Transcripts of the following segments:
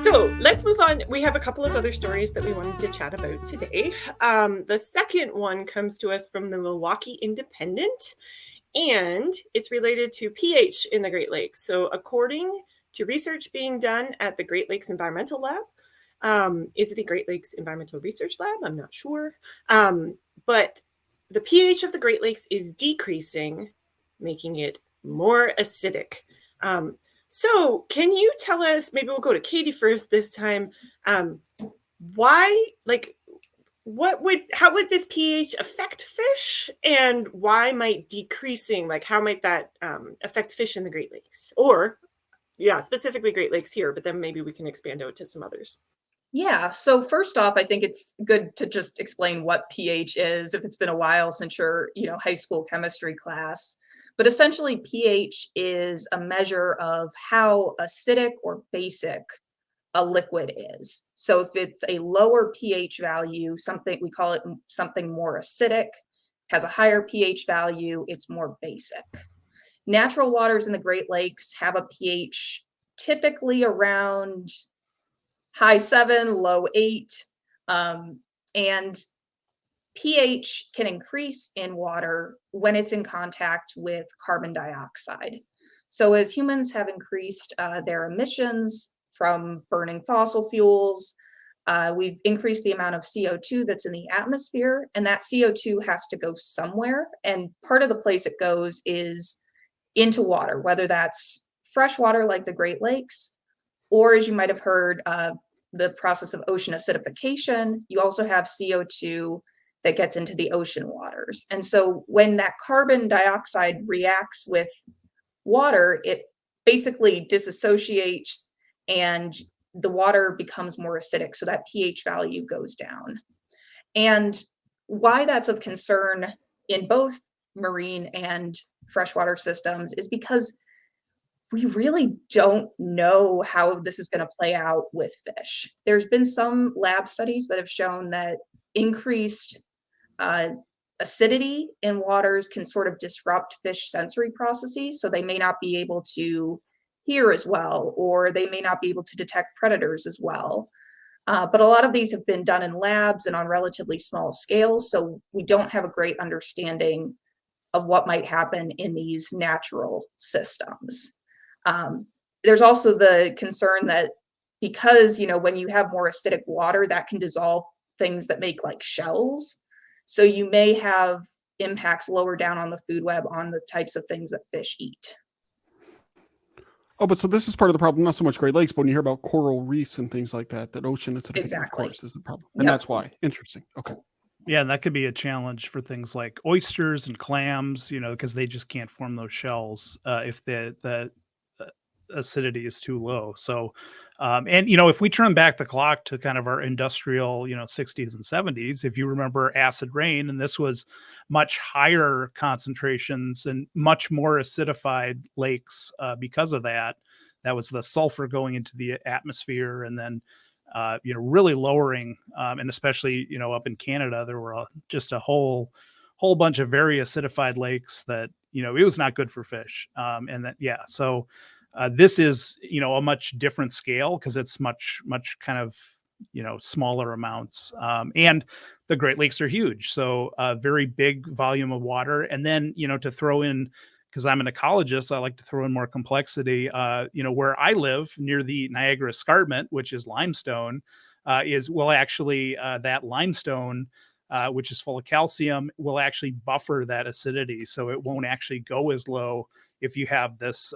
So let's move on. We have a couple of other stories that we wanted to chat about today. The second one comes to us from the Milwaukee Independent, and it's related to pH in the Great Lakes. So, according to research being done at the Great Lakes Environmental Lab, is it the Great Lakes Environmental Research Lab? I'm not sure. But the pH of the Great Lakes is decreasing, making it more acidic. So can you tell us, maybe we'll go to Katie first this time, why, like, how would this pH affect fish, and why might decreasing, like, how might that affect fish in the Great Lakes? Or, yeah, specifically Great Lakes here, but then maybe we can expand out to some others. Yeah, so first off, I think it's good to just explain what pH is if it's been a while since your, high school chemistry class. But essentially, pH is a measure of how acidic or basic a liquid is. So if it's a lower pH value, we call it something more acidic, has a higher pH value, it's more basic. Natural waters in the Great Lakes have a pH typically around high 7, low 8, and pH can increase in water when it's in contact with carbon dioxide. So as humans have increased their emissions from burning fossil fuels, we've increased the amount of CO2 that's in the atmosphere, and that CO2 has to go somewhere. And part of the place it goes is into water, whether that's fresh water like the Great Lakes, or as you might have heard, the process of ocean acidification. You also have CO2 that gets into the ocean waters. And so when that carbon dioxide reacts with water, it basically disassociates and the water becomes more acidic. So that pH value goes down. And why that's of concern in both marine and freshwater systems is because we really don't know how this is going to play out with fish. There's been some lab studies that have shown that increased acidity in waters can sort of disrupt fish sensory processes, so they may not be able to hear as well, or they may not be able to detect predators as well. But a lot of these have been done in labs and on relatively small scales, so we don't have a great understanding of what might happen in these natural systems. There's also the concern that because, when you have more acidic water, that can dissolve things that make like shells. So you may have impacts lower down on the food web on the types of things that fish eat. Oh, but so this is part of the problem, not so much Great Lakes, but when you hear about coral reefs and things like that, that ocean acidification, Exactly. of course, is the problem. And that's why. Interesting. Okay. Yeah, and that could be a challenge for things like oysters and clams, because they just can't form those shells if the acidity is too low. So, and if we turn back the clock to kind of our industrial, 60s and 70s, if you remember acid rain, and this was much higher concentrations and much more acidified lakes because of that. That was the sulfur going into the atmosphere, and then really lowering, and especially up in Canada, there were just a whole bunch of very acidified lakes that it was not good for fish, and that so. This is, a much different scale because it's much kind of, smaller amounts. And the Great Lakes are huge. So a very big volume of water. And then, to throw in, because I'm an ecologist, I like to throw in more complexity. Where I live near the Niagara Escarpment, which is limestone, that limestone, which is full of calcium, will actually buffer that acidity. So it won't actually go as low if you have this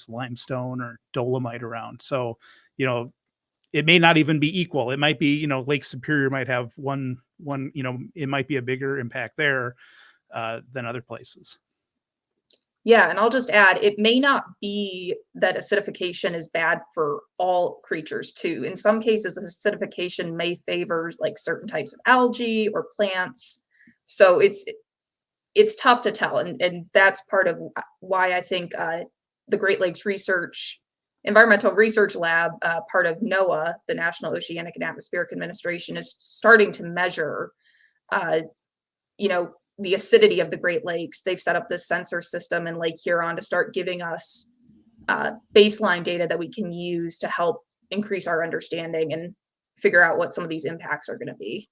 limestone or dolomite around. So, it may not even be equal. It might be, Lake Superior might have one, it might be a bigger impact there than other places. Yeah, and I'll just add, it may not be that acidification is bad for all creatures too. In some cases, acidification may favor like certain types of algae or plants. So it's tough to tell. And that's part of why I think the Great Lakes Environmental Research Lab, part of NOAA, the National Oceanic and Atmospheric Administration, is starting to measure, the acidity of the Great Lakes. They've set up this sensor system in Lake Huron to start giving us baseline data that we can use to help increase our understanding and figure out what some of these impacts are going to be.